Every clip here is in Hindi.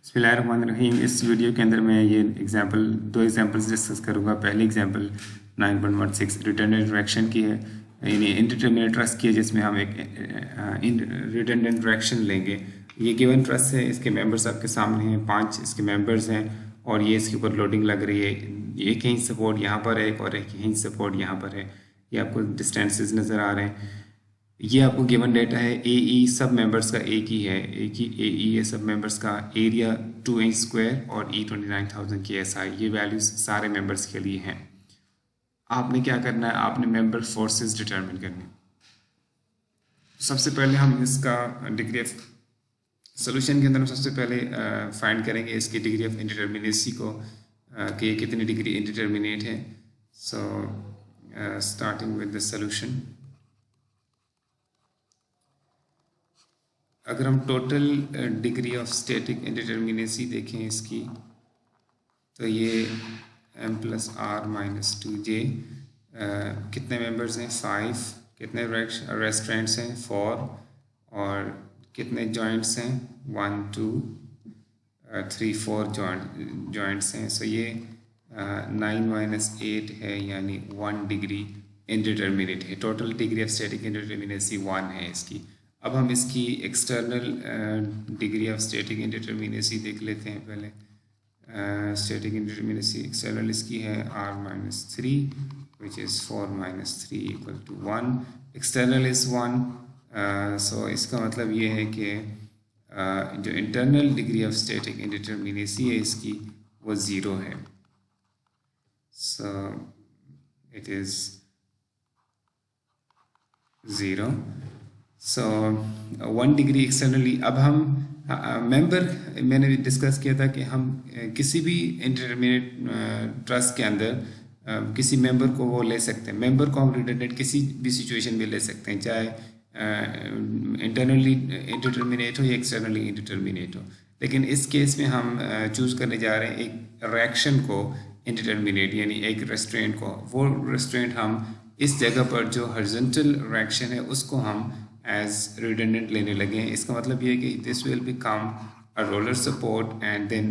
बिस्मिल्लाहिर्रहमानिर्रहीम। इस वीडियो के अंदर मैं ये दो एग्जांपल्स डिस्कस करूँगा। पहली एग्जांपल 9.16 रिडंडेंट इंटरेक्शन की है, यानी इंडिटरमिनेट ट्रस्ट की है, जिसमें हम एक रिडंडेंट इंटरेक्शन लेंगे। ये गिवन ट्रस्ट है, इसके मेंबर्स आपके सामने हैं, 5 इसके मेंबर्स हैं और ये इसके ऊपर लोडिंग लग रही है। एक यहीं सपोर्ट यहाँ पर है और एक यहीं सपोर्ट यहाँ पर है। ये आपको डिस्टेंसेस नज़र आ रहे हैं। ये आपको गिवन डेटा है। ए ई सब मेंबर्स का एक ही है, एक ही ए ई है सब मेंबर्स का। एरिया 2 इंच स्क्वायर और ई 29,000 की एस आई, ये वैल्यूज सारे मेंबर्स के लिए हैं। आपने क्या करना है, आपने मेंबर फोर्सेस डिटरमिन करनी। सबसे पहले हम इसका डिग्री ऑफ सोल्यूशन के अंदर हम सबसे पहले फाइंड करेंगे इसकी डिग्री ऑफ इंडिटरमिनेसी को, कि कितनी डिग्री इंडिटरमिनेट है। So starting with the solution, अगर हम total degree of static indeterminacy देखें इसकी, तो ये m + r - 2j, कितने मेंबर्स हैं 5, कितने रेस्ट्रेंट्स हैं 4, और कितने जॉइंट्स हैं 1 2 3 4 जॉइंट्स हैं। सो ये 9 - 8 है, यानी 1 डिग्री इंडिटरमिनेट है। Total degree of static indeterminacy 1 है इसकी। अब हम इसकी external degree of static indeterminacy देख लेते हैं पहले। स्टैटिक इंडिटरमिनेसी एक्सटर्नल इसकी है r - 3 which is 4 - 3 = 1। External is 1। सो इसका मतलब ये है कि जो internal degree of static indeterminacy है इसकी वो 0 है। So it is 0। So 1 degree externally. अब हम मेंबर, मैंने भी डिस्कस किया था कि हम किसी भी इंडिटरमिनेट ट्रस्ट के अंदर किसी मेंबर को वो ले सकते हैं। मेंबर को हम रिडंडेंट किसी भी सिचुएशन में ले सकते हैं, चाहे इंटरनली इंडिटरमिनेट हो या एक्सटर्नली इंडिटरमिनेट हो। लेकिन इस केस में हम चूज़ करने जा रहे हैं एक रिएक्शन को इंडिटरमिनेट, यानी एक रेस्ट्रेंट को। वो रेस्ट्रेंट हम इस जगह पर जो हॉरिजॉन्टल रिएक्शन है उसको हम एज रिडंडेंट लेने लगे हैं। इसका मतलब ये है कि this will become a roller support and then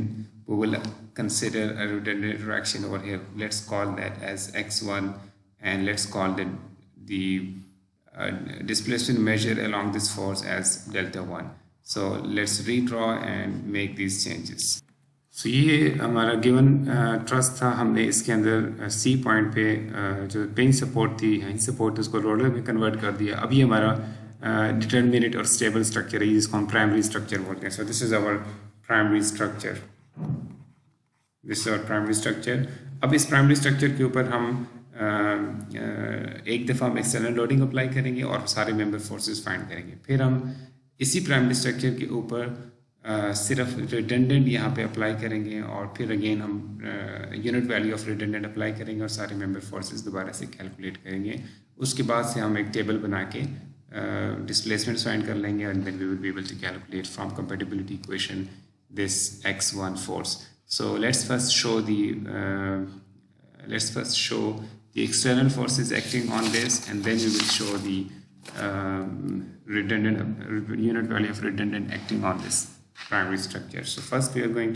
we will consider a redundant reaction over here. Let's call that as x1 and let's call that the displacement measure along this force as delta1. So let's redraw and make these changes. So ये हमारा गिवन ट्रस्ट था। हमने इसके अंदर C पॉइंट पे जो पेइंग सपोर्ट थी, हाई सपोर्ट, उसको रोलर में कन्वर्ट कर दिया। अब ये हमारा डिटरमिनेट और स्टेबल स्ट्रक्चर है, जिसको हम प्राइमरी स्ट्रक्चर बोलते हैं। So this is our primary structure, this is our primary structure. अब इस प्राइमरी स्ट्रक्चर के ऊपर हम एक दफ़ा हम एक्सटर्नल लोडिंग अप्लाई करेंगे और सारे मेंबर फोर्सेस फाइंड करेंगे। फिर हम इसी प्राइमरी स्ट्रक्चर के ऊपर सिर्फ रिडंडेंट यहाँ पे अप्लाई करेंगे और फिर अगेन हम unit value of redundant apply करेंगे और सारे मेंबर फोर्सेस दोबारा से कैलकुलेट करेंगे। उसके बाद से हम एक टेबल बना के डिस्प्लेसमेंट फाइंड कर लेंगे and then we will be able to calculate from compatibility equation this x1 force. So let's first show the external forces acting on this, and then we will show the unit value of redundant acting on this primary structure. So first we are going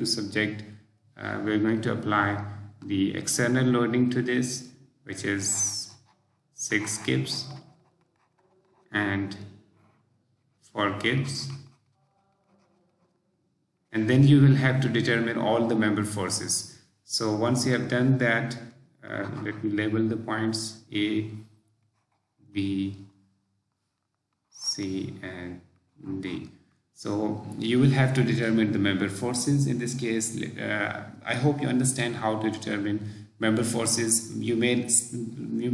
to apply the external loading to this, which is 6 kips and 4 kips, and then you will have to determine all the member forces. So once you have done that, let me label the points A, B, C and D. So you will have to determine the member forces. In this case, I hope you understand how to determine member forces. You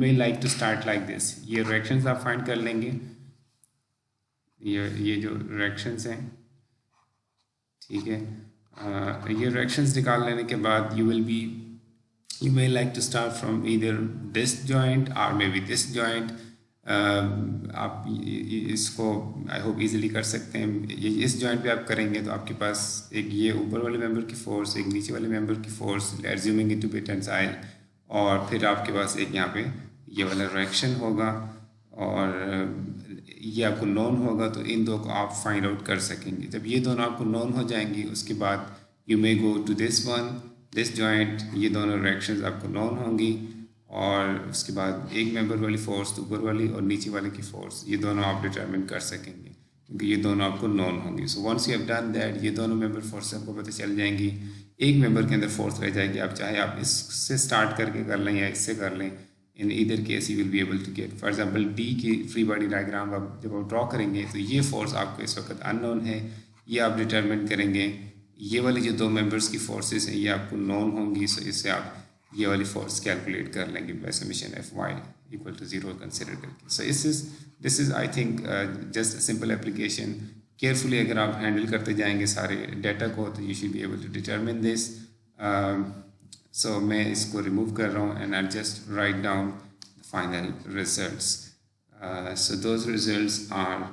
may like to start like this. ये reactions आप find कर लेंगे, ये जो reactions हैं, ठीक है। ये reactions निकाल लेने के बाद you may like to start from either this joint or maybe this joint. आप इसको I hope easily कर सकते हैं। इस joint पे आप करेंगे तो आपके पास एक ये ऊपर वाले मेंबर की फोर्स, एक नीचे वाले मेंबर की force, assuming it to be tensile, और फिर आपके पास एक यहाँ पे ये वाला रिएक्शन होगा और ये आपको नोन होगा, तो इन दो को आप फाइंड आउट कर सकेंगे। जब ये दोनों आपको नोन हो जाएंगी, उसके बाद you may go to this one, this joint, ये दोनों डायरेक्शंस आपको नोन होंगी। और उसके बाद एक मेंबर वाली फोर्स, ऊपर वाली और नीचे वाले की फोर्स, ये दोनों आप डिटरमिन कर सकेंगे क्योंकि ये दोनों आपको नोन होंगी। So once you have done that, ये दोनों मेंबर फोर्स आपको पता चल जाएंगी। एक मेंबर के अंदर फोर्स रह जाएगी, आप चाहे आप इससे स्टार्ट करके कर लें या इससे कर लें, in either case you will be able to get. For example D की फ्री बॉडी डायग्राम आप जब आप ड्रॉ करेंगे तो ये फोर्स आपको इस वक्त अननोन है, ये आप डिटरमिन करेंगे। ये वाली जो दो मेंबर्स की फोर्सेस हैं ये आपको नोन होंगी, सो इससे आप ये वाली फोर्स कैलकुलेट कर लेंगे by summation F Y equal to 0 consider करके। So this is I think just simple application. Carefully अगर आप हैंडल करते जाएंगे सारे डाटा को तो you should be able to determine this. So मैं इसको रिमूव कर रहा हूँ and I just write down the final results. So those results are,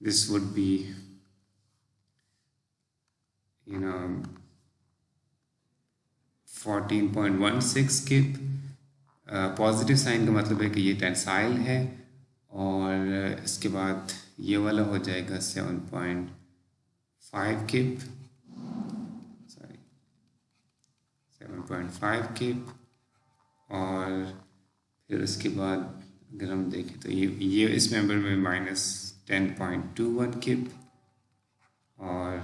this would be you know 14.16 kip. Positive sign का मतलब है कि ये टेंसाइल है, और इसके बाद ये वाला हो जाएगा 7.5 किप, सॉरी 7.5 किप। और फिर उसके बाद अगर हम देखें तो ये इस मेंबर में -10.21 किप, और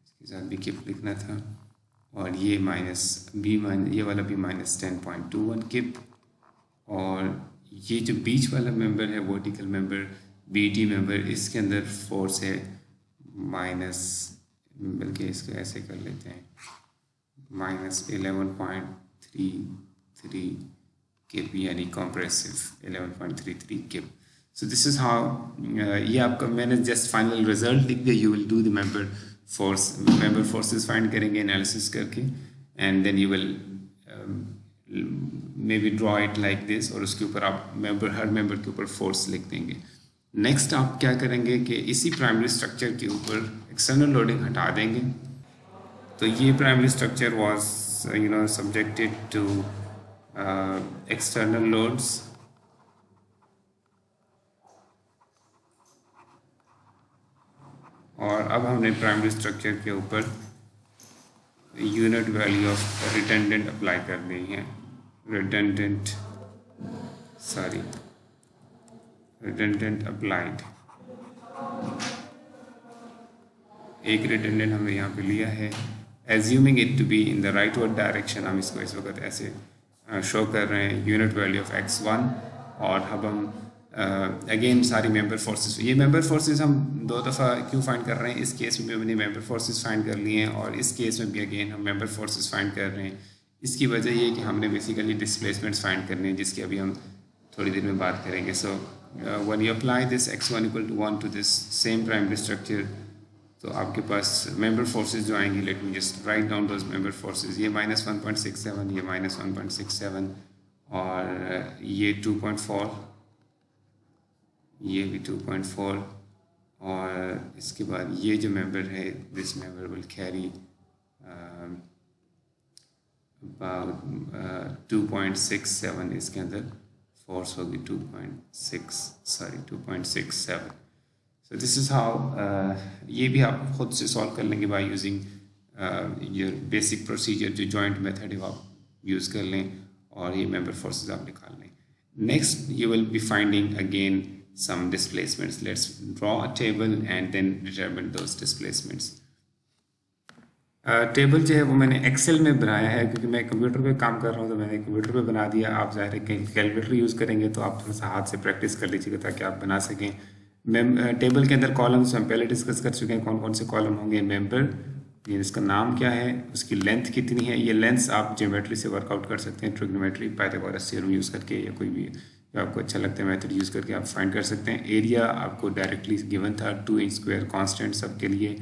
इसके साथ भी किप लिखना था, और ये ये वाला भी -10.21 किप। और ये जो बीच वाला मेंबर है वर्टिकल मेंबर, बीटी मेंबर, इसके अंदर फोर्स है बल्कि इसको ऐसे कर लेते हैं -11.33 किप, यानी compressive 11.33 kip. So this is how, ये आपका मैंने जस्ट फाइनल रिजल्ट लिख दिया। You will do the member forces find करेंगे एनालिसिस करके, and then you will may be draw it like this, और उसके ऊपर आप हर मेंबर के ऊपर फोर्स लिख देंगे। नेक्स्ट आप क्या करेंगे कि इसी प्राइमरी स्ट्रक्चर के ऊपर एक्सटर्नल लोडिंग हटा देंगे। तो ये primary structure was subjected to external loads, और अब हमने प्राइमरी स्ट्रक्चर के ऊपर unit value of redundant apply करनी है। रिडंडेंट अप्लाइड, एक रिडंडेंट हमने यहाँ पे लिया है, assuming it to be in the rightward direction. हम इसको इस वक्त ऐसे शो कर रहे हैं, यूनिट वैल्यू ऑफ x1। और अब हम अगेन सारी मेंबर फोर्सेस, ये मेंबर फोर्सेस हम दो दफ़ा क्यों फाइंड कर रहे हैं, इस केस में भी हमने मेंबर फोर्सेस फाइंड कर लिए हैं, और इस केस में भी अगेन हम मेंबर फोर्सेस फाइंड कर रहे हैं। इसकी वजह ये है कि हमने बेसिकली डिस्प्लेसमेंट्स फाइंड करने हैं, जिसकी अभी हम थोड़ी देर में बात करेंगे। So when you apply this x1 = 1 to this same primary structure, तो आपके पास मेंबर फोर्सेस जो आएंगी, let me just write down those member forces. ये -1.67, ये -1.67, और ये 2.4, ये भी 2.4, और इसके बाद ये जो मेंबर है, this member will carry about 2.67, इसके अंदर फोर्स होगी 2.67। सो दिस इज़ हाउ, ये भी आप खुद से सॉल्व कर लेंगे by using your basic procedure, जो जॉइंट मेथड है वो आप यूज़ कर लें, और ये मेंबर फोर्सेस आप निकाल लें। Next you will be finding again some displacements. Let's draw a table and then determine those displacements. Table जो है वो मैंने एक्सेल में बनाया है, क्योंकि मैं कंप्यूटर पे काम कर रहा हूँ तो मैंने कंप्यूटर पे बना दिया। आप ज़ाहिर है कैलकुलेटर यूज़ करेंगे तो आप थोड़ा सा हाथ से प्रैक्टिस कर लीजिएगा ताकि आप बना सकें। टेबल के अंदर कॉलम्स हम पहले डिस्कस कर चुके हैं, कौन कौन से कॉलम होंगे। मेंबर, इसका नाम क्या है, उसकी लेंथ कितनी है, ये लेंथ्स आप ज्योमेट्री से वर्कआउट कर सकते हैं, ट्रिग्नोमेट्री, पाइथागोरस थ्योरम यूज़ करके, या कोई भी जो आपको अच्छा लगता है मेथड यूज़ करके आप फाइंड कर सकते हैं। एरिया आपको डायरेक्टली गिवन था, 2 इंच स्क्वायर कांस्टेंट सबके लिए।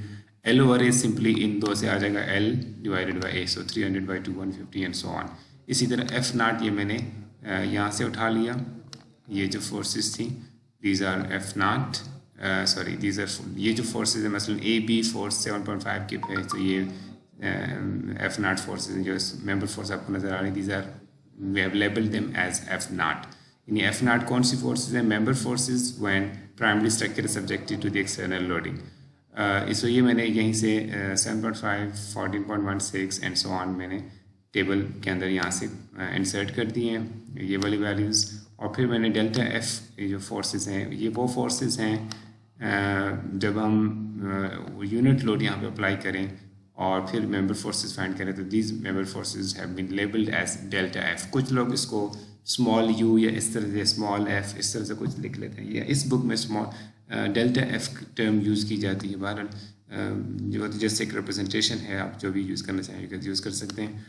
L over A simply in दो से आ जाएगा, L divided by A, so 300/2 150 and so on. इसी तरह F0 ये मैंने यहाँ से उठा लिया, ये जो फोर्सेस थी these are F0, sorry these are, ये जो फोर्सेस है मसलन AB फोर्स 7.5 किप है, तो ये F0 फोर्सेस जो मेंबर फोर्स आपको नज़र आ रही, these are we have labelled them as F0। यानी F0 कौन सी फोर्सेज हैं, member forces when primary structure is subjected to the external loading. इसो ये मैंने यहीं से 7.5 14.16 एंड सो ऑन मैंने टेबल के अंदर यहाँ से इंसर्ट कर दिए हैं ये वाली वैल्यूज़। और फिर मैंने डेल्टा एफ, ये जो फोर्सेस हैं ये वो फोर्सेस हैं जब हम यूनिट लोड यहाँ पे अप्लाई करें और फिर मेंबर फोर्सेस फाइंड करें तो these member forces have been labelled as delta F. कुछ लोग इसको स्मॉल यू या इस तरह से स्मॉल एफ इस तरह से कुछ लिख लेते हैं, या इस बुक में small delta F term use की जाती है। बहरहाल जो जैसे एक रिप्रेजेंटेशन है, आप जो भी यूज़ करना चाहेंगे यूज़ कर सकते हैं।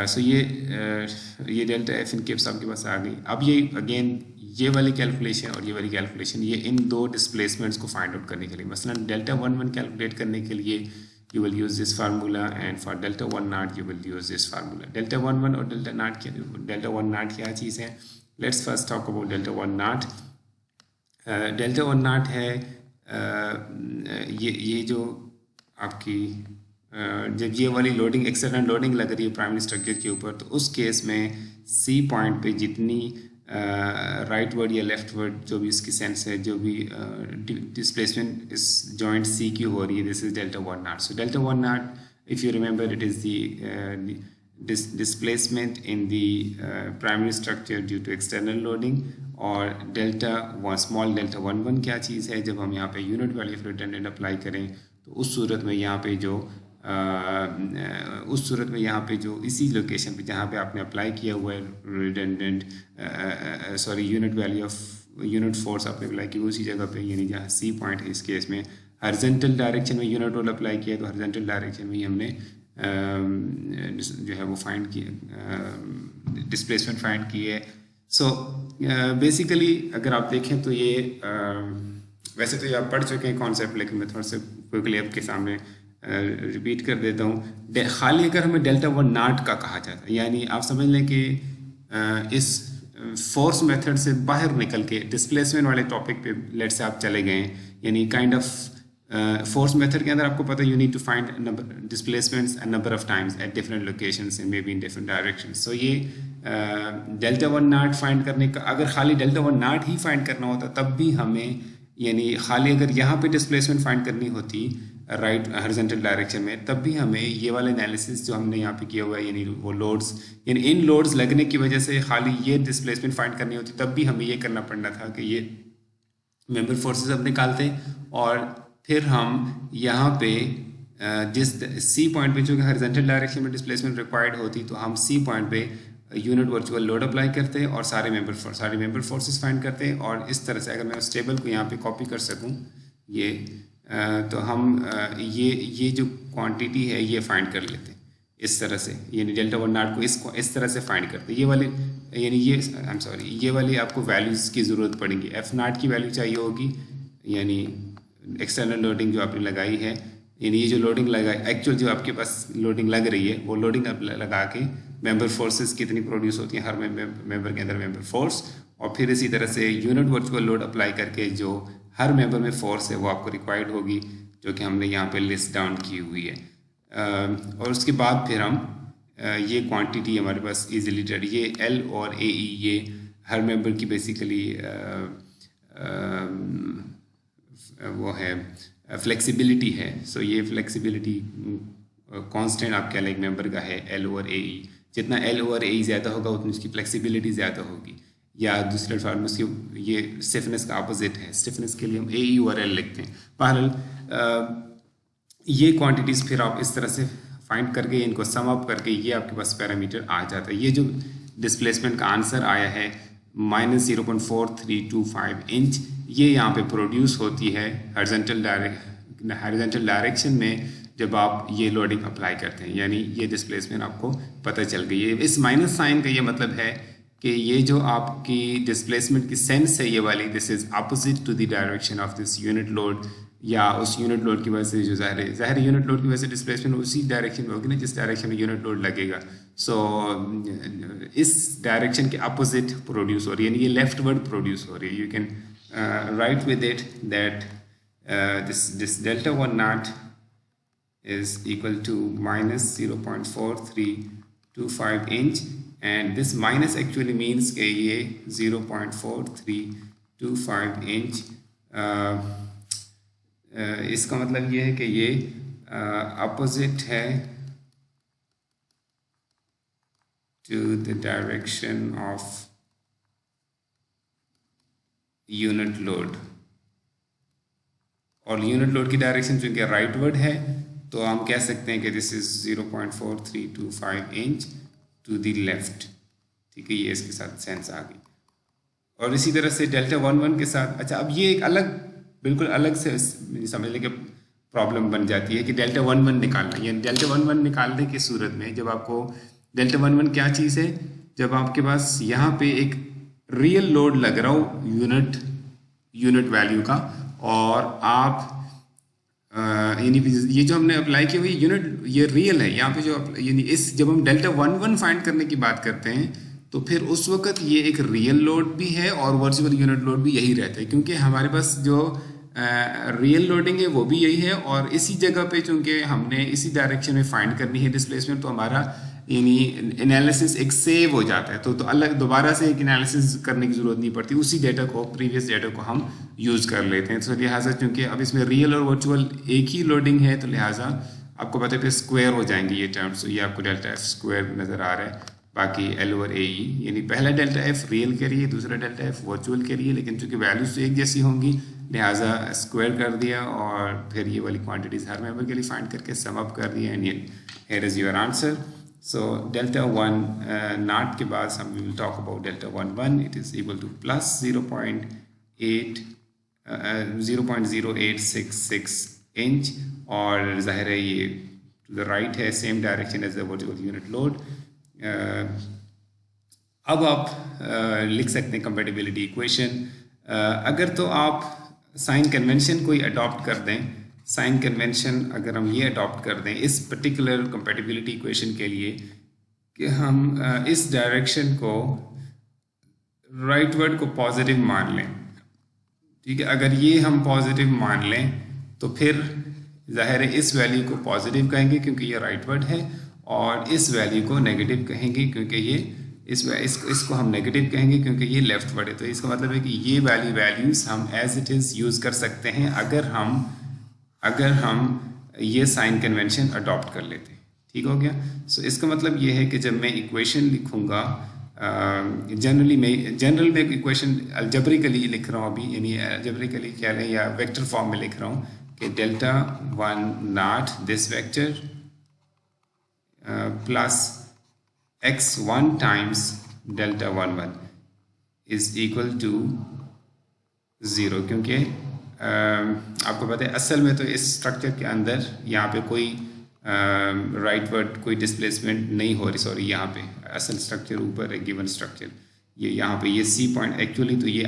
सो ये डेल्टा एफ इन केप्स आपके पास आ गई। अब ये अगेन ये वाली कैलकुलेशन और ये वाली कैलकुलेशन ये इन दो डिस्प्लेसमेंट्स को फाइंड आउट करने के लिए, मसलन डेल्टा 1 कैलकुलेट करने के लिए you will use this formula, and for delta 1 naught you will use this formula. Delta 1 और delta naught क्या चीज़ है? Let's first talk about delta 1 naught. delta 1 naught है ये जो आपकी जब ये वाली लोडिंग एक्सटर्नल लोडिंग लग रही है प्राइमरी स्ट्रक्चर के ऊपर, तो उस केस में सी पॉइंट पे जितनी राइट वर्ड या लेफ्ट वर्ड जो भी इसकी सेंस है, जो भी डिस्प्लेसमेंट इस जॉइंट सी की हो रही है, this is delta 1 not. So delta 1 not, if you remember, it is the displacement in the primary structure due to external loading। और स्मॉल डेल्टा 1 क्या चीज़ है? जब हम यहाँ पे unit value of redundant apply करें तो उस सूरत में यहाँ पे जो इसी लोकेशन पे जहाँ पे आपने अप्लाई किया हुआ है redundant unit value of unit force आपने अप्लाई की उसी जगह पे, यानी जहाँ सी पॉइंट है इस केस में हॉरिजॉन्टल डायरेक्शन में यूनिट रोल अप्लाई किया, तो हॉरिजॉन्टल डायरेक्शन में ही हमने जो है वो फाइंड किया, डिस्प्लेसमेंट फाइंड की है। सो बेसिकली अगर आप देखें तो ये वैसे तो ये आप पढ़ चुके हैं कॉन्सेप्ट, लेकिन मैं थोड़ा सा क्विकली आपके सामने रिपीट कर देता हूँ। खाली अगर हमें डेल्टा 1 नॉट का कहा जाता है, यानी आप समझ लें कि इस फोर्स मेथड से बाहर निकल के डिस्प्लेसमेंट वाले टॉपिक पे लेट से आप चले गए, यानी काइंड ऑफ फोर्स मेथड के अंदर आपको पता है you need to find displacements a number of times at different locations and may be in different directions. So ये डेल्टा 1 नॉट फाइंड करने का, अगर खाली डेल्टा 1 नॉट ही फाइंड करना होता तब भी हमें, यानी खाली अगर यहाँ पे डिस्प्लेसमेंट फाइंड करनी होती राइट हॉरिजॉन्टल डायरेक्शन में, तब भी हमें ये वाला एनालिसिस जो हमने यहाँ पे किया हुआ है, यानी वो लोड्स, यानी इन लोड्स लगने की वजह से खाली ये डिस्प्लेसमेंट फाइंड करनी होती, तब भी हमें ये करना पड़ना था कि ये मेंबर फोर्सेस अब निकालते और फिर हम यहाँ पे जिस सी पॉइंट पे जो कि हॉरिजॉन्टल डायरेक्शन में डिस्प्लेसमेंट रिक्वायर्ड होती, तो हम सी पॉइंट पे यूनिट वर्चुअल लोड अप्लाई करते हैं और सारे मेंबर फोर्सेस फाइंड करते हैं। और इस तरह से अगर मैं उस टेबल को यहाँ पे कॉपी कर सकूँ ये, तो हम ये जो क्वांटिटी है ये फाइंड कर लेते हैं इस तरह से, यानी डेल्टा 1 नॉट को इस तरह से फाइंड करते हैं। ये वाली, यानी ये वाली आपको वैल्यूज़ की ज़रूरत पड़ेगी। एफ नॉट की वैल्यू चाहिए होगी, यानी एक्सटर्नल लोडिंग जो आपने लगाई है, यानी ये जो लोडिंग लगाई, एक्चुअल जो आपके पास लोडिंग लग रही है वो लोडिंग आप लगा के मेंबर फोर्सेस कितनी प्रोड्यूस होती हैं हर मेंबर के अंदर मेंबर फोर्स, और फिर इसी तरह से यूनिट वर्चुअल लोड अप्लाई करके जो हर मेंबर में फोर्स है वो आपको रिक्वायर्ड होगी, जो कि हमने यहाँ पे लिस्ट डाउन की हुई है। और उसके बाद फिर हम ये क्वांटिटी हमारे पास इजीली रेडी, ये एल और ए ई ये हर मेंबर की बेसिकली वो है फ्लेक्सिबिलिटी है। सो ये फ्लेक्सिबिलिटी कांस्टेंट आप कह लें एक मेंबर का है एल ओवर ए ई, जितना एल ओवर ए ई ज़्यादा होगा उतनी उसकी फ्लेक्सिबिलिटी ज़्यादा होगी, या दूसरे फॉर्म उसकी ये स्टिफनेस का अपोजिट है, स्टिफनेस के लिए हम ए ई ओवर एल लिखते हैं। बहरहाल ये क्वांटिटीज़ फिर आप इस तरह से फाइंड करके इनको सम अप करके ये आपके पास पैरामीटर आ जाता है। ये जो डिस्प्लेसमेंट का आंसर आया है -0.4325 इंच, ये यहाँ पे प्रोड्यूस होती है हॉरिजॉन्टल डायरेक्शन में जब आप ये लोडिंग अप्लाई करते हैं, यानी ये डिस्प्लेसमेंट आपको पता चल गई है। इस माइनस साइन का ये मतलब है कि ये जो आपकी डिस्प्लेसमेंट की सेंस है ये वाली, this is opposite to the direction of this unit load, या उस यूनिट लोड की वजह से जो ज़ाहिर यूनिट लोड की वजह से डिस्प्लेसमेंट उसी डायरेक्शन में होगी ना जिस डायरेक्शन में यूनिट लोड लगेगा। सो इस डायरेक्शन के अपोजिट प्रोड्यूस हो रही है, यानी ये लेफ्ट वर्ड प्रोड्यूस हो रही है। You can write with it that this delta 1 not is equal to -0.4325 inch, and this minus actually means कि ये 0.4325 inch इसका मतलब ये है कि ये अपोजिट है to the direction of unit load, और यूनिट लोड की डायरेक्शन चूँकि राइटवर्ड है तो हम कह सकते हैं कि this is 0.4325 inch to the left. ठीक है, ये इसके साथ सेंस आ गई। और इसी तरह से डेल्टा 11 के साथ, अच्छा अब ये एक अलग, बिल्कुल अलग से समझने के प्रॉब्लम बन जाती है कि डेल्टा 11 निकालना, यानी डेल्टा 11 निकालने की सूरत में जब आपको डेल्टा 11 क्या चीज़ है, जब आपके पास यहाँ पे एक रियल लोड लग रहा हो यूनिट वैल्यू का, और आप यानी ये जो हमने अप्लाई किया हुई यूनिट ये रियल है यहाँ पे जो यानी इस जब हम डेल्टा 11 फाइंड करने की बात करते हैं तो फिर उस वक्त ये एक रियल लोड भी है और वर्चुअल यूनिट लोड भी यही रहता है, क्योंकि हमारे पास जो रियल लोडिंग है वो भी यही है, और इसी जगह पे चूंकि हमने इसी डायरेक्शन में फाइंड करनी है डिस्प्लेसमेंट, तो हमारा यानी एनालिसिस एक सेव हो जाता है, तो अलग दोबारा से एक एनालिसिस करने की ज़रूरत नहीं पड़ती, उसी डेटा को, प्रीवियस डेटा को हम यूज़ कर लेते हैं। तो लिहाजा चूँकि अब इसमें रियल और वर्चुअल एक ही लोडिंग है, तो लिहाजा आपको पता है फिर स्क्वायर हो जाएंगे ये टर्म्स, तो ये आपको डेल्टा एफ स्क्वायर नज़र आ रहा है, बाकी एल ओवर ए ई, यानी पहला डेल्टा एफ रियल के लिए, दूसरा डेल्टा एफ वर्चुअल के लिए, लेकिन चूँकि वैल्यूज तो एक जैसी होंगी लिहाजा स्क्वायर कर दिया और फिर ये वाली क्वांटिटीज़ हर मेंबर के लिए फाइंड करके सम अप कर दिया, and here is your answer. So delta 1 naught के बाद हम will talk about delta 11, it is equal to plus 0.0866 inch, और जाहिर है ये to the right है, same direction as the vertical unit load। अब आप लिख सकते हैं compatibility equation। अगर तो आप साइन कन्वेंशन कोई अडॉप्ट कर दें, साइन कन्वेंशन अगर हम ये अडॉप्ट कर दें इस पर्टिकुलर कंपैटिबिलिटी इक्वेशन के लिए कि हम इस डायरेक्शन को राइटवर्ड को पॉजिटिव मान लें, ठीक है, अगर ये हम पॉजिटिव मान लें तो फिर जाहिर है इस वैल्यू को पॉजिटिव कहेंगे क्योंकि ये राइटवर्ड है, और इस वैल्यू को नेगेटिव कहेंगे क्योंकि ये इसको हम नेगेटिव कहेंगे क्योंकि ये लेफ्टवर्ड है। तो इसका मतलब है कि ये वैल्यूज़ हम एज इट इज़ यूज़ कर सकते हैं अगर हम ये साइन कन्वेंशन अडॉप्ट कर लेते हैं। ठीक हो गया। सो इसका मतलब ये है कि जब मैं इक्वेशन लिखूँगा, जनरल में इक्वेशन अलजेब्रिकली लिख रहा हूँ अभी, यानी अलजेब्रिकली क्या है या वेक्टर फॉर्म में लिख रहा हूँ कि delta 1 naught this vector plus x1 times delta 1 is equal to 0, क्योंकि आपको पता है असल में तो इस स्ट्रक्चर के अंदर यहाँ पे कोई राइटवर्ड कोई डिस्प्लेसमेंट नहीं हो रही, सॉरी यहाँ पे असल स्ट्रक्चर ऊपर है गिवन स्ट्रक्चर, ये यहाँ पे ये सी पॉइंट एक्चुअली तो ये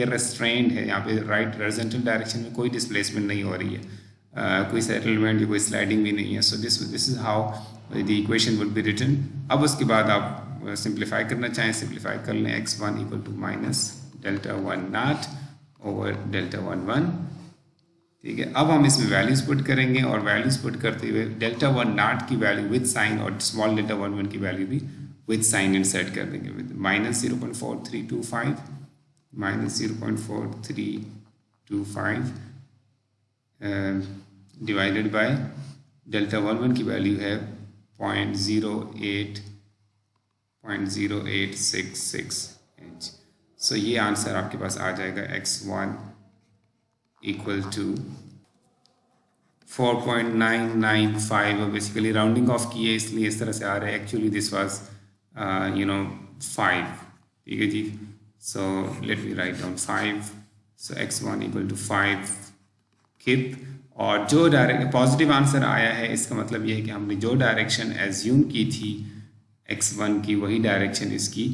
रेस्ट्रेंड है, यहाँ पे राइट हॉरिजॉन्टल डायरेक्शन में कोई डिस्प्लेसमेंट नहीं हो रही है, कोई सेटलमेंट या कोई स्लाइडिंग भी नहीं है। So this is how the equation would be written. अब उसके बाद आप सिंप्लीफाई करना चाहें, सिंप्लीफाई कर लें, x1 equal to minus delta 1 naught over delta 1 ठीक है। अब हम इसमें वैल्यूज पुट करेंगे और वैल्यूज पुट करते हुए डेल्टा 1 नॉट की वैल्यू विद साइन और स्मॉल डेल्टा 1 की वैल्यू भी विद साइन इंसर्ट कर देंगे, with minus 0.4325 minus 0.4325 divided by delta 1 की वैल्यू है 0.0866 इंच। सो ये आंसर आपके पास आ जाएगा x1 equal to 4.995। Basically rounding off की है इसलिए इस तरह से आ रहा है, एक्चुअली दिस वाज 5, ठीक है जी। So let me write down 5। So x1 equal to 5 किप, और जो डायरेक्ट पॉजिटिव आंसर आया है इसका मतलब ये है कि हमने जो डायरेक्शन एज्यूम की थी x1 की वही डायरेक्शन इसकी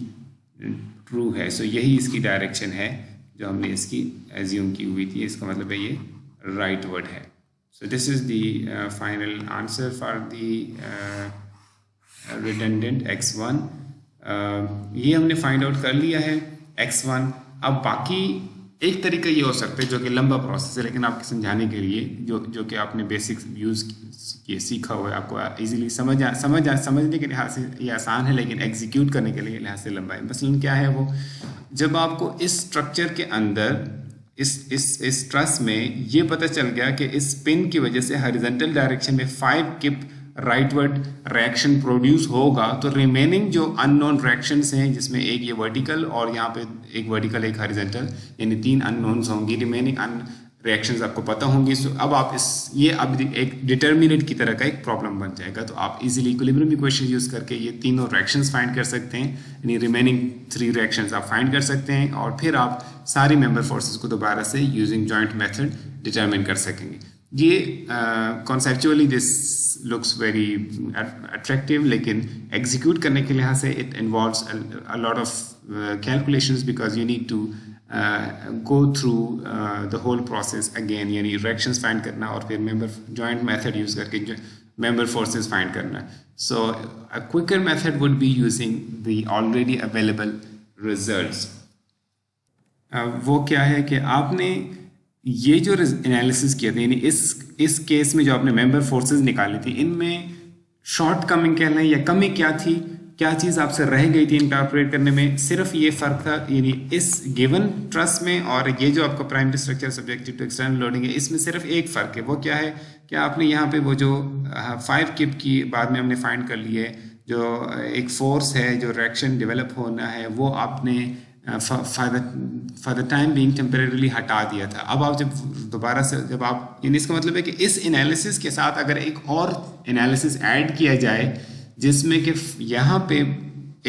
ट्रू है। सो यही इसकी डायरेक्शन है जो हमने इसकी एज्यूम की हुई थी, इसका मतलब है ये राइटवर्ड है। So this is the final answer for the redundant x1। ये हमने फाइंड आउट कर लिया है x1। अब बाकी एक तरीका ये हो सकता है जो कि लंबा प्रोसेस है, लेकिन आपके समझाने के लिए जो कि आपने बेसिक्स यूज़ किए सीखा हुआ है, आपको इजीली समझने के लिहाज से ये आसान है, लेकिन एग्जीक्यूट करने के लिए लिहाज से लंबा है। मसलन क्या है वो, जब आपको इस स्ट्रक्चर के अंदर इस ट्रस में ये पता चल गया कि इस पिन की वजह से हॉरिजॉन्टल डायरेक्शन में 5 किप राइटवर्ड रिएक्शन प्रोड्यूस होगा, तो रिमेनिंग जो अननोन रिएक्शंस हैं जिसमें एक ये वर्टिकल और यहाँ पे एक वर्टिकल एक हॉरिजॉन्टल, यानी 3 अननोन्स होंगी, रिमेनिंग रिएक्शंस आपको पता होंगी। सो अब आप ये अब एक डिटर्मिनेंट की तरह का एक प्रॉब्लम बन जाएगा, तो आप इजीली इक्विलिब्रियम इक्वेशन यूज करके ये तीनों रिएक्शंस फाइंड कर सकते हैं, यानी रिमेनिंग 3 रिएक्शंस आप फाइंड कर सकते हैं और फिर आप सारी मेंबर फोर्सेस को दोबारा से यूजिंग जॉइंट मेथड डिटरमिन कर सकेंगे। ये conceptually this looks very attractive, लेकिन एग्जीक्यूट करने के लिहाज से it involves a lot of calculations because you need to go through the whole process again, यानी reactions find करना और फिर member joint method use करके member forces find करना। So a quicker method would be using the already available results। वो क्या है कि आपने ये जो एनालिसिस किया था, यानी इस केस में जो आपने मेंबर फोर्सेस निकाली थी, इनमें शॉर्ट कमिंग कहना है या कमी क्या थी, क्या चीज़ आपसे रह गई थी इनकॉर्पोरेट करने में, सिर्फ ये फ़र्क था, यानी इस गिवन ट्रस्ट में और ये जो आपका primary structure subjective to external loading है, इसमें सिर्फ एक फ़र्क है। वो क्या है कि आपने यहाँ पे वो जो 5 किप की बाद में हमने फाइंड कर ली है, जो एक फोर्स है जो रिएक्शन डेवलप होना है, वो आपने for the time being temporarily हटा दिया था। अब आप जब दोबारा से जब आप, यानी इसका मतलब है कि इस एनालिसिस के साथ अगर एक और एनालिसिस ऐड किया जाए जिसमें कि यहाँ पे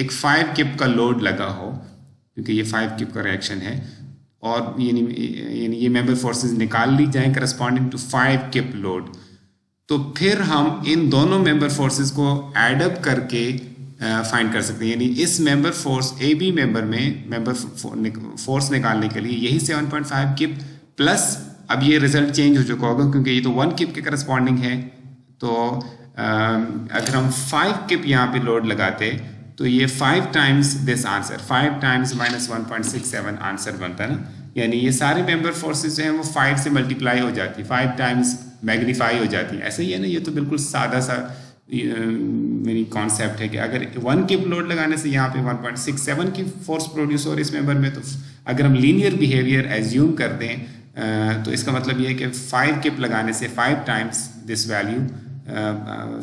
एक 5 किप का लोड लगा हो, क्योंकि ये 5 किप का रिएक्शन है, और यानी ये मेंबर फोर्सेस निकाल ली जाए करस्पॉन्डिंग टू 5 किप लोड, तो फिर हम इन दोनों मेंबर फोर्सेस को एड अप करके फाइंड कर सकते हैं। यानी इस member force A B member में मेंबर फोर्स निकालने के लिए यही 7.5 किप प्लस, अब ये रिजल्ट चेंज हो चुका होगा क्योंकि ये तो 1 किप के करस्पॉन्डिंग है, तो अगर हम 5 किप यहाँ पे लोड लगाते तो ये 5 times this answer, 5 times minus 1.67 answer बनता है ना, यानी ये सारे मेंबर फोर्सेस जो हैं वो 5 से मल्टीप्लाई हो जाती, 5 टाइम्स मैग्नीफाई हो जाती है। ऐसे ही है ना, ये तो बिल्कुल सादा सा मेरी कॉन्सेप्ट है कि अगर 1 किप लोड लगाने से यहाँ पे 1.67 की फोर्स प्रोड्यूस हो रही इस मेंबर में, तो अगर हम लीनियर बिहेवियर एज्यूम कर दें तो इसका मतलब ये है कि 5 किप लगाने से 5 टाइम्स दिस वैल्यू,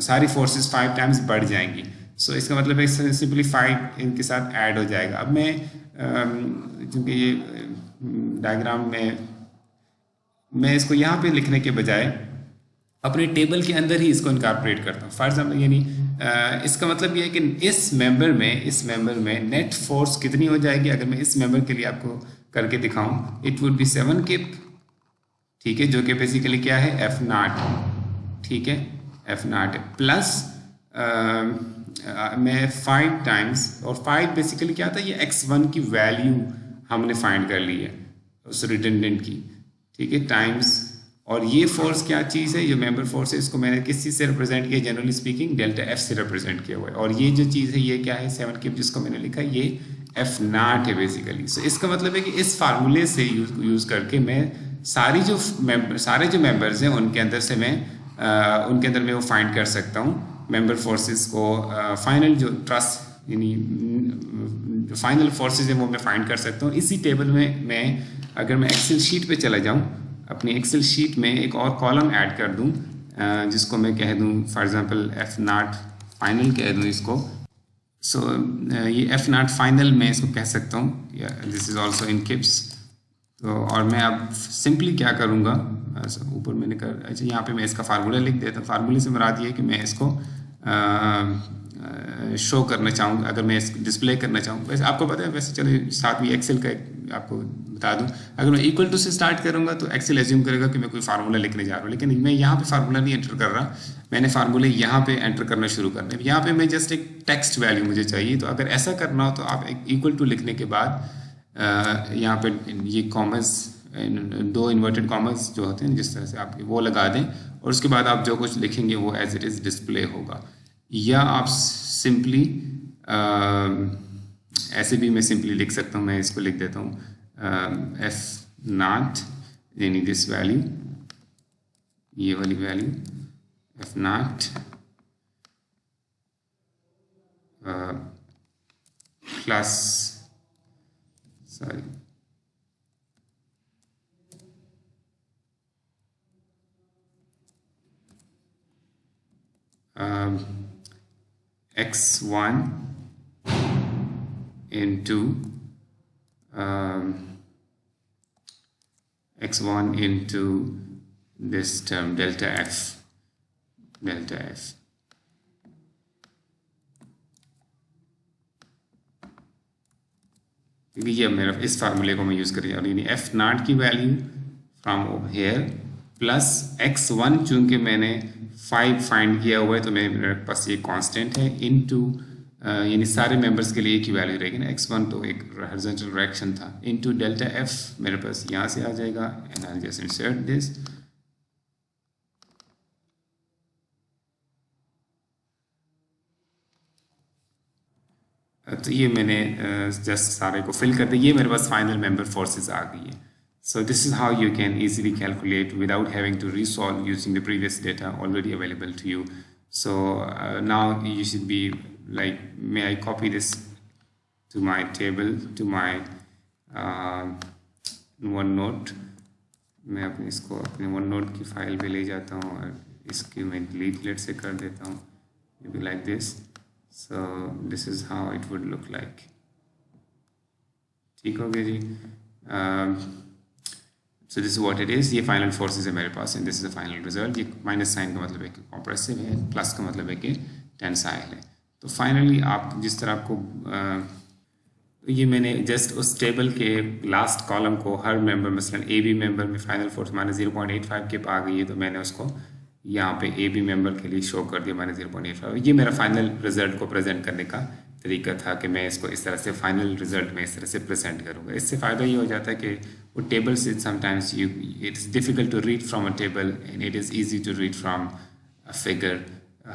सारी फोर्सेस 5 टाइम्स बढ़ जाएंगी। सो इसका मतलब है सिंपली 5 इनके साथ ऐड हो जाएगा। अब मैं क्योंकि ये डायग्राम में मैं इसको यहाँ पे लिखने के बजाय अपने टेबल के अंदर ही इसको इनकॉर्पोरेट करता हूँ। फॉर एग्जाम्पल, यानी इसका मतलब ये है कि इस मेंबर में नेट फोर्स कितनी हो जाएगी, अगर मैं इस मेंबर के लिए आपको करके दिखाऊं, इट वुड बी 7 किप, ठीक है, जो कि बेसिकली क्या है, एफ नॉट, ठीक है, एफ नॉट प्लस मैं 5 टाइम्स, और 5 बेसिकली क्या था, ये x1 की वैल्यू हमने फाइंड कर ली है उस रिडंडेंट की, ठीक है, टाइम्स, और ये फोर्स क्या चीज़ है, ये मेंबर फोर्स है, इसको मैंने किस चीज़ से रिप्रेजेंट किया, जनरली स्पीकिंग डेल्टा एफ से रिप्रेजेंट किया हुआ है, और ये जो चीज़ है ये क्या है, 7 किप जिसको मैंने लिखा है, ये एफ नॉट है बेसिकली। सो इसका मतलब है कि इस फार्मूले से यूज़ करके मैं सारे जो मेंबर्स हैं उनके अंदर से मैं उनके अंदर मैं वो फाइंड कर सकता हूँ मेंबर फोर्सेस को, फाइनल जो ट्रस्ट यानी जो फाइनल फोर्सेस है वो मैं फाइंड कर सकता हूँ। इसी टेबल में मैं अगर मैं एक्सेल शीट पे चला जाऊँ, अपनी एक्सेल शीट में एक और कॉलम ऐड कर दूँ जिसको मैं कह दूँ for example F not final कह दूँ इसको। सो ये एफ नॉट फाइनल मैं इसको कह सकता हूँ, this is also in kips. तो और मैं अब सिंपली क्या करूँगा, ऊपर मैंने अच्छा यहाँ पे मैं इसका फार्मूला लिख देता हूँ। फार्मूले से मुराद ये है कि मैं इसको शो करना चाहूँ, अगर मैं इसको डिस्प्ले करना चाहूँ, वैसे आपको पता है, वैसे चलो साथ में एक्सेल का आपको बता दूँ, अगर मैं इक्वल टू से स्टार्ट करूँगा तो एक्सेल एज्यूम करेगा कि मैं कोई फार्मूला लिखने जा रहा हूँ, लेकिन मैं यहाँ पे फार्मूला नहीं एंटर कर रहा, मैंने फार्मूले यहाँ पे एंटर करना शुरू करना है। यहाँ पे मैं जस्ट एक टेक्स्ट वैल्यू मुझे चाहिए, तो अगर ऐसा करना हो तो आप एक इक्वल टू लिखने के बाद यहाँ पे ये कॉमर्स, 2 इन्वर्टेड कॉमर्स जो होते हैं जिस तरह से आप वो लगा दें, और उसके बाद आप जो कुछ लिखेंगे वो एज इट इज़ डिस्प्ले होगा। या आप सिंपली ऐसे भी मैं सिंपली लिख सकता हूँ, मैं इसको लिख देता हूँ एफ नॉट यानी दिस वैल्यू, ये वाली value F not plus x1 into x1 into this term delta f, क्योंकि ये मेरा इस फार्मूले को मैं यूज़ कर रही हूँ, यानी एफ नॉट की value from over here plus x1 चूँकि मैंने 5 फाइंड किया हुआ है तो मेरे पास ये कांस्टेंट है इनटू यानी सारे मेंबर्स के लिए एक ही वैल्यू रहेगी ना, x1 तो एक हॉरिजॉन्टल डायरेक्शन था, इनटू डेल्टा एफ मेरे पास यहाँ से आ जाएगा and I just insert this. तो ये मैंने जस्ट सारे को फिल कर दिया, ये मेरे पास फाइनल मेंबर फोर्सेस आ गई है। So this is how you can easily calculate without having to resolve using the previous data already available to you. So now you should be like, may I copy this to my table, to my OneNote? मैं अपने इसको अपने OneNote की फाइल पे ले जाता हूँ और इसकी मैं डिलीट से कर देता हूँ, like this. So this is how it would look like. ठीक हो गया जी। So this is what it is, ये फाइनल फोर्सेस है मेरे पास and this is the final result. ये माइनस साइन का मतलब है कि कॉम्प्रेसिव है, प्लस का मतलब है कि टेंसाइल है। तो फाइनली आप जिस तरह आपको तो ये मैंने जस्ट उस टेबल के लास्ट कॉलम को हर मेंबर मसलन ए बी मेंबर में फाइनल फोर्स माइनस 0.85 के आ गई है, तो मैंने उसको यहाँ पे ए बी मेंबर के लिए शो कर दिया माइनस 0.85। ये मेरा फाइनल रिजल्ट को प्रेजेंट करने का तरीका था कि मैं इसको इस तरह से फाइनल रिजल्ट में इस तरह से प्रेजेंट करूँगा। इससे फ़ायदा ये हो जाता है कि वो टेबल से sometimes it is difficult to read from a table and it is easy to read from a figure.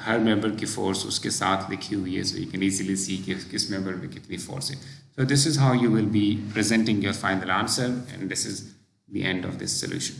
हर मेंबर की फोर्स उसके साथ लिखी हुई है, so you can easily see कि किस मेंबर में कितनी फोर्स है। So this is how you will be presenting your final answer, and this is the end of this solution.